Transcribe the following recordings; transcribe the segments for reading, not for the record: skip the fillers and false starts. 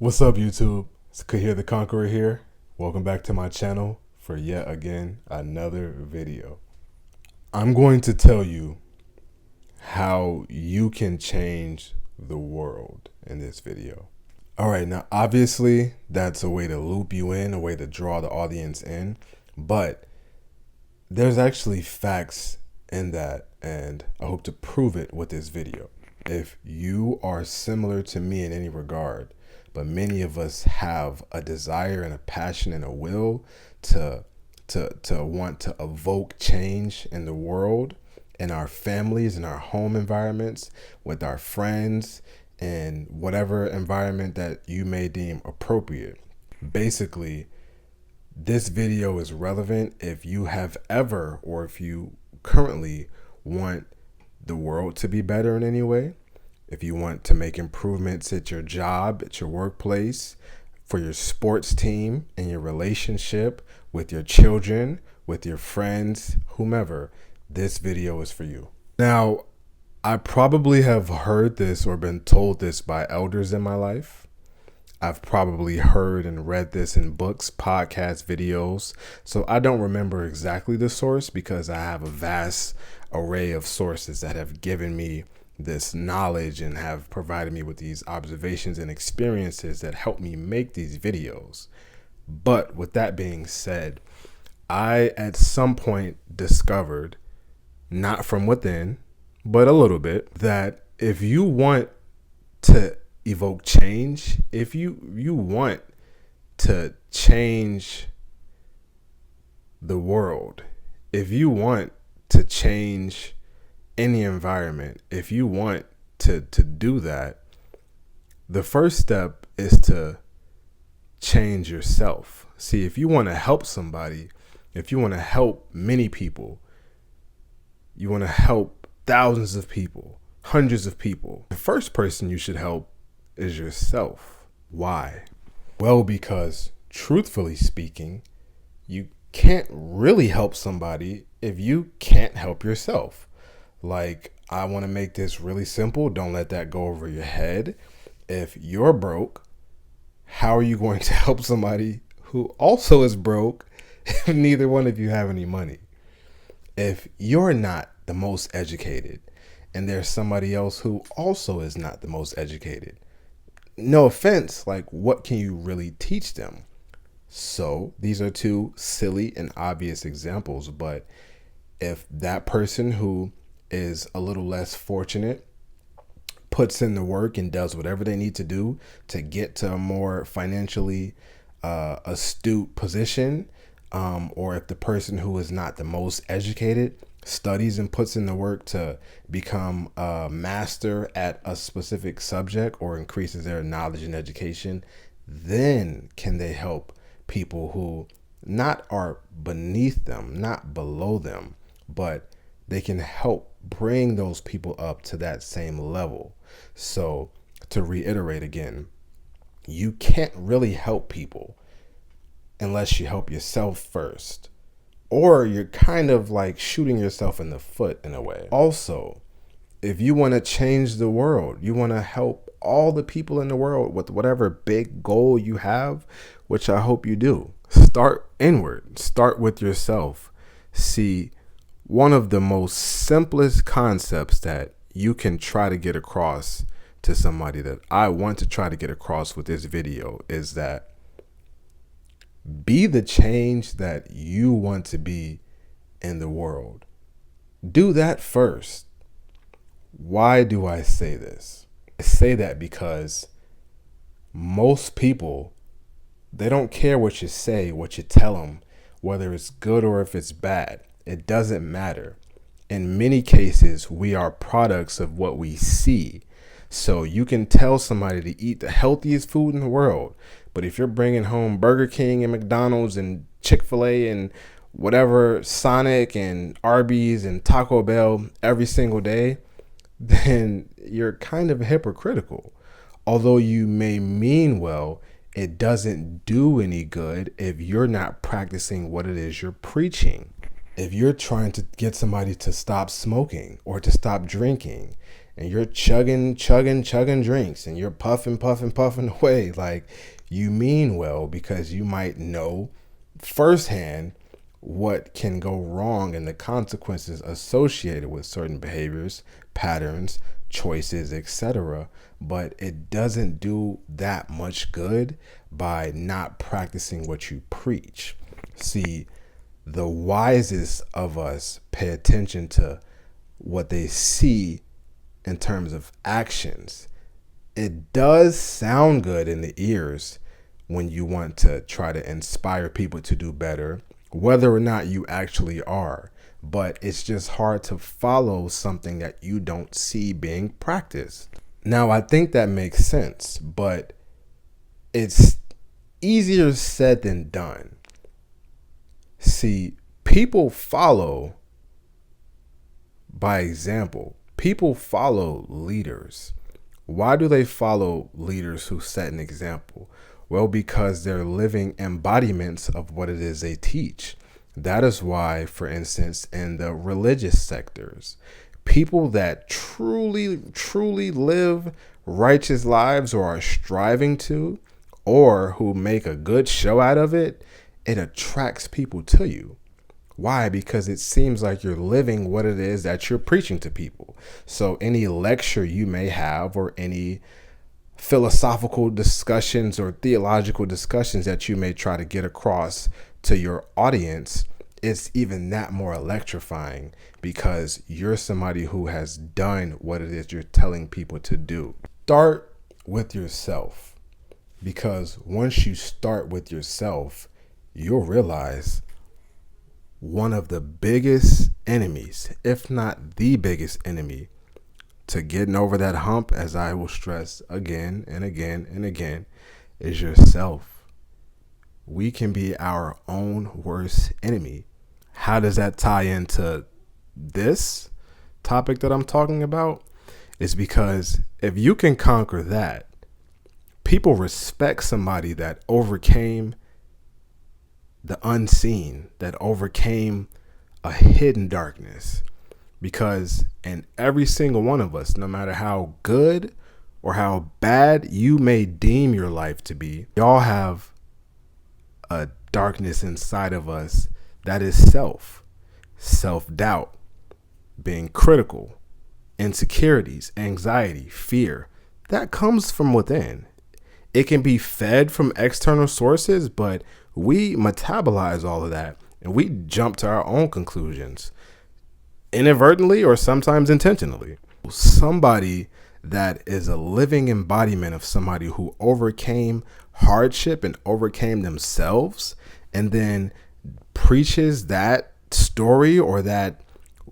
What's up, YouTube? It's QahirTheConqueror here. Welcome back to my channel for yet again another video. I'm going to tell you how you can change the world in this video. All right, now obviously that's a way to loop you in, a way to draw the audience in, but there's actually facts in that, and I hope to prove it with this video. If you are similar to me in any regard, but many of us have a desire and a passion and a will to want to evoke change in the world, in our families, in our home environments, with our friends, and whatever environment that you may deem appropriate. Basically, this video is relevant if you have ever, or if you currently want the world to be better in any way, if you want to make improvements at your job, at your workplace, for your sports team, in your relationship, with your children, with your friends, whomever, this video is for you. Now, I probably have heard this or been told this by elders in my life. I've probably heard and read this in books, podcasts, videos. So I don't remember exactly the source because I have a vast array of sources that have given me this knowledge and have provided me with these observations and experiences that help me make these videos. But with that being said, I at some point discovered, not from within, but a little bit, that if you want to evoke change, if you want to change the world, if you want to change any environment, if you want to do that, the first step is to change yourself. See, if you want to help somebody, if you want to help many people, you want to help thousands of people, hundreds of people, the first person you should help is yourself. Why? Well, because truthfully speaking, you can't really help somebody if you can't help yourself. Like, I want to make this really simple. Don't let that go over your head. If you're broke, how are you going to help somebody who also is broke if neither one of you have any money? If you're not the most educated and there's somebody else who also is not the most educated, no offense, like, what can you really teach them? So these are two silly and obvious examples, but if that person who is a little less fortunate puts in the work and does whatever they need to do to get to a more financially astute position, or if the person who is not the most educated studies and puts in the work to become a master at a specific subject or increases their knowledge and education, then can they help people who not are beneath them, not below them, but they can help bring those people up to that same level. So to reiterate again, you can't really help people unless you help yourself first, or you're kind of like shooting yourself in the foot in a way. Also, if you want to change the world, you want to help all the people in the world with whatever big goal you have, which I hope you do, start inward, start with yourself. See, one of the most simplest concepts that you can try to get across to somebody, that I want to try to get across with this video, is that be the change that you want to be in the world. Do that first. Why do I say this? I say that because most people, they don't care what you say, what you tell them, whether it's good or if it's bad. It doesn't matter. In many cases, we are products of what we see. So you can tell somebody to eat the healthiest food in the world, but if you're bringing home Burger King and McDonald's and Chick-fil-A and whatever, Sonic and Arby's and Taco Bell every single day, then you're kind of hypocritical. Although you may mean well, it doesn't do any good if you're not practicing what it is you're preaching. If you're trying to get somebody to stop smoking or to stop drinking, and you're chugging drinks and you're puffing away. Like, you mean well, because you might know firsthand what can go wrong and the consequences associated with certain behaviors, patterns, choices, etc. But it doesn't do that much good by not practicing what you preach. See, the wisest of us pay attention to what they see in terms of actions. It does sound good in the ears when you want to try to inspire people to do better, whether or not you actually are. But it's just hard to follow something that you don't see being practiced. Now, I think that makes sense, but it's easier said than done. See, people follow by example. People follow leaders. Why do they follow leaders who set an example? Well, because they're living embodiments of what it is they teach. That is why, for instance, in the religious sectors, people that truly live righteous lives, or are striving to, or who make a good show out of it, it attracts people to you. Why? Because it seems like you're living what it is that you're preaching to people. So any lecture you may have, or any philosophical discussions or theological discussions that you may try to get across to your audience, it's even that more electrifying, because you're somebody who has done what it is you're telling people to do. Start with yourself, because once you start with yourself, you'll realize one of the biggest enemies, if not the biggest enemy, to getting over that hump, as I will stress again and again and again, is yourself. We can be our own worst enemy. How does that tie into this topic that I'm talking about? It's because if you can conquer that, people respect somebody that overcame the unseen, that overcame a hidden darkness. Because in every single one of us, no matter how good or how bad you may deem your life to be, we all have a darkness inside of us that is self-doubt, being critical, insecurities, anxiety, fear. That comes from within. It can be fed from external sources, but we metabolize all of that and we jump to our own conclusions, inadvertently or sometimes intentionally. Somebody that is a living embodiment of somebody who overcame hardship and overcame themselves, and then preaches that story or that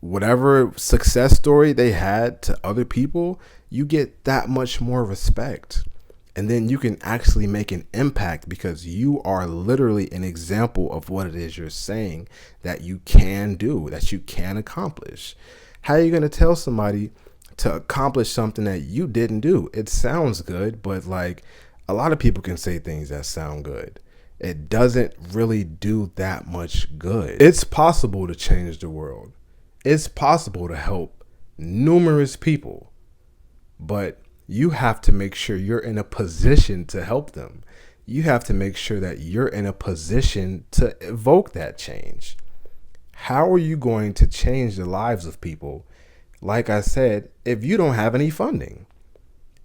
whatever success story they had to other people, you get that much more respect. And then you can actually make an impact, because you are literally an example of what it is you're saying that you can do, that you can accomplish. How are you going to tell somebody to accomplish something that you didn't do? It sounds good, but like, a lot of people can say things that sound good. It doesn't really do that much good. It's possible to change the world. It's possible to help numerous people, but you have to make sure you're in a position to help them. You have to make sure that you're in a position to evoke that change. How are you going to change the lives of people, like I said, if you don't have any funding?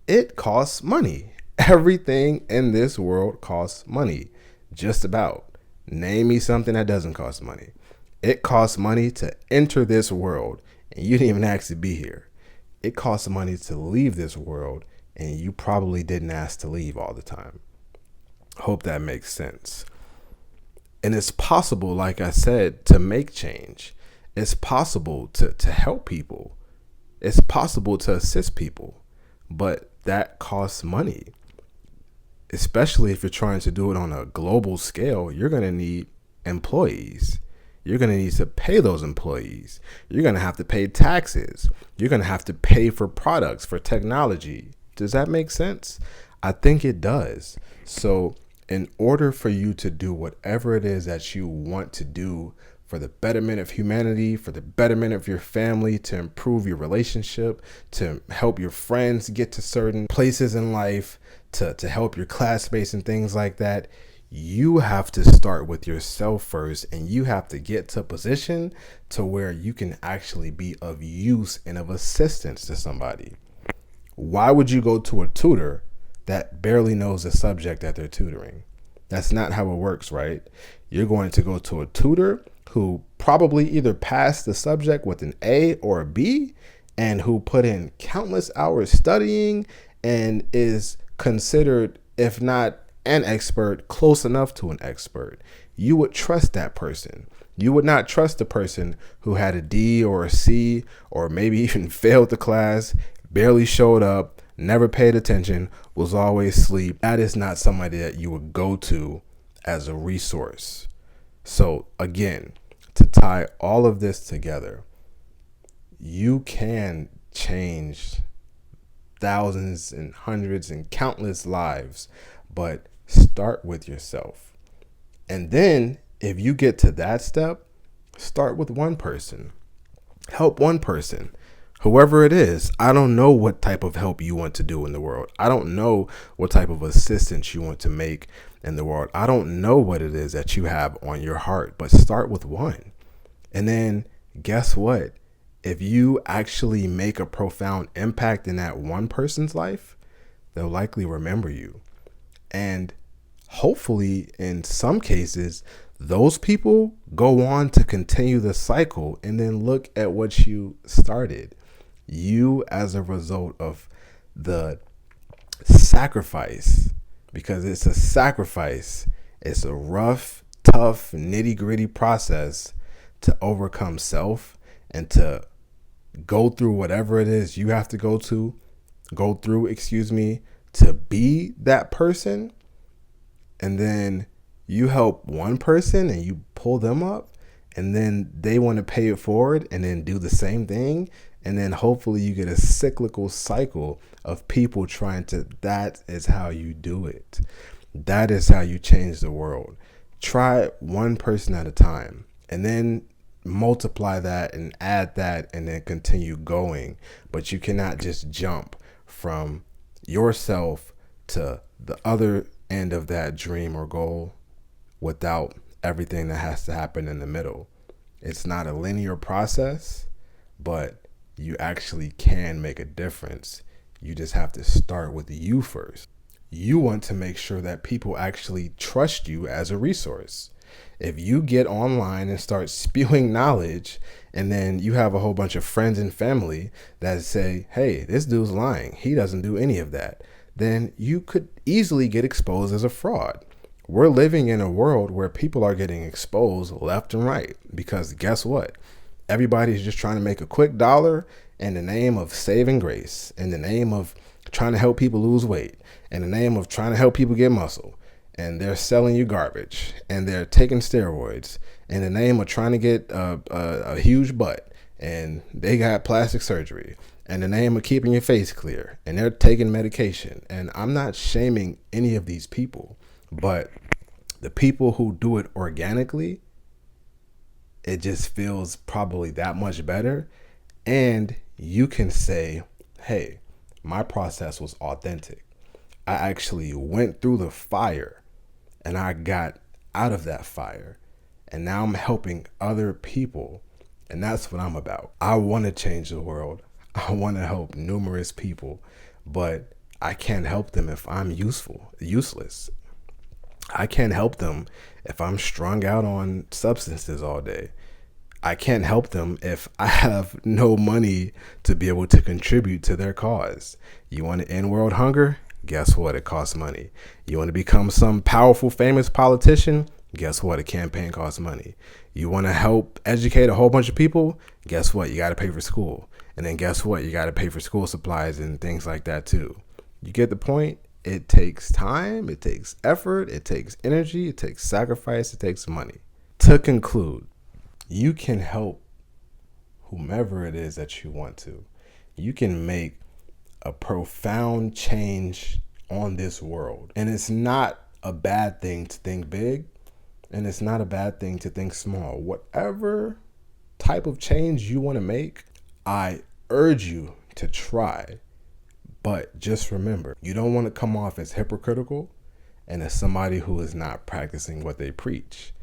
It costs money. Everything in this world costs money. Just about. Name me something that doesn't cost money. It costs money to enter this world, and you didn't even ask to be here. It costs money to leave this world, and you probably didn't ask to leave all the time. Hope that makes sense. And it's possible, like I said, to make change. It's possible to help people. It's possible to assist people, but that costs money. Especially if you're trying to do it on a global scale, you're going to need employees. You're going to need to pay those employees. You're going to have to pay taxes. You're going to have to pay for products, for technology. Does that make sense? I think it does. So in order for you to do whatever it is that you want to do for the betterment of humanity, for the betterment of your family, to improve your relationship, to help your friends get to certain places in life, to help your classmates and things like that, you have to start with yourself first, and you have to get to a position to where you can actually be of use and of assistance to somebody. Why would you go to a tutor that barely knows the subject that they're tutoring? That's not how it works, right? You're going to go to a tutor who probably either passed the subject with an A or a B, and who put in countless hours studying and is considered, if not an expert, close enough to an expert. You would trust that person. You would not trust the person who had a D or a C, or maybe even failed the class, barely showed up, never paid attention, was always asleep. That is not somebody that you would go to as a resource. So again, to tie all of this together, you can change thousands and hundreds and countless lives, but start with yourself. And then if you get to that step, start with one person. Help one person, whoever it is. I don't know what type of help you want to do in the world. I don't know what type of assistance you want to make in the world. I don't know what it is that you have on your heart, but start with one. And then guess what? If you actually make a profound impact in that one person's life, they'll likely remember you. And hopefully, in some cases, those people go on to continue the cycle and then look at what you started. You, as a result of the sacrifice, because it's a sacrifice, it's a rough, tough, nitty-gritty process to overcome self and to go through whatever it is you have to go through, to be that person. And then you help one person and you pull them up, and then they want to pay it forward and then do the same thing. And then hopefully you get a cyclical cycle of people trying to, that is how you do it. That is how you change the world. Try one person at a time, and then multiply that and add that, and then continue going. But you cannot just jump from yourself to the other end of that dream or goal without everything that has to happen in the middle. It's not a linear process, but you actually can make a difference. You just have to start with you first. You want to make sure that people actually trust you as a resource. If you get online and start spewing knowledge, and then you have a whole bunch of friends and family that say, hey, this dude's lying, he doesn't do any of that, then you could easily get exposed as a fraud. We're living in a world where people are getting exposed left and right, because guess what? Everybody's just trying to make a quick dollar in the name of saving grace, in the name of trying to help people lose weight, in the name of trying to help people get muscle. And they're selling you garbage, and they're taking steroids in the name of trying to get a huge butt, and they got plastic surgery in the name of keeping your face clear, and they're taking medication. And I'm not shaming any of these people, but the people who do it organically, it just feels probably that much better. And you can say, hey, my process was authentic. I actually went through the fire and I got out of that fire, and now I'm helping other people. And that's what I'm about. I want to change the world. I want to help numerous people, but I can't help them if I'm useless. I can't help them if I'm strung out on substances all day. I can't help them if I have no money to be able to contribute to their cause. You want to end world hunger? Guess what? It costs money. You want to become some powerful, famous politician? Guess what? A campaign costs money. You want to help educate a whole bunch of people? Guess what? You got to pay for school. And then guess what? You got to pay for school supplies and things like that too. You get the point? It takes time. It takes effort. It takes energy. It takes sacrifice. It takes money. To conclude, you can help whomever it is that you want to. You can make a profound change on this world. And it's not a bad thing to think big. And it's not a bad thing to think small. Whatever type of change you want to make, I urge you to try. But just remember, you don't want to come off as hypocritical and as somebody who is not practicing what they preach.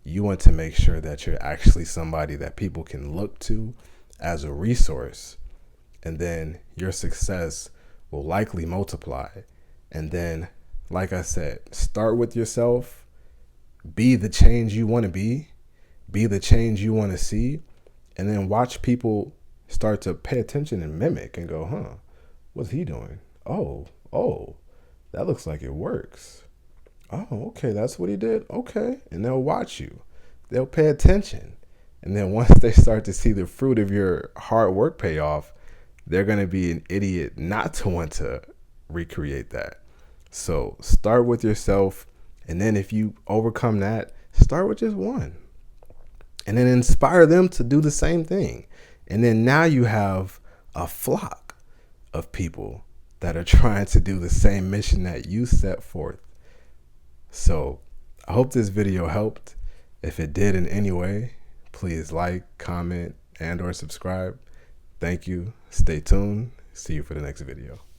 You want to make sure that you're actually somebody that people can look to as a resource, and then your success will likely multiply. And then, like I said, start with yourself, be the change you want to be the change you want to see, and then watch people start to pay attention and mimic and go, huh, what's he doing? Oh, that looks like it works. Oh, okay, that's what he did. Okay. And they'll watch you. They'll pay attention. And then once they start to see the fruit of your hard work pay off, they're going to be an idiot not to want to recreate that. So start with yourself. And then if you overcome that, start with just one. And then inspire them to do the same thing. And then now you have a flock of people that are trying to do the same mission that you set forth. So I hope this video helped. If it did in any way, please like, comment, and/or subscribe. Thank you. Stay tuned. See you for the next video.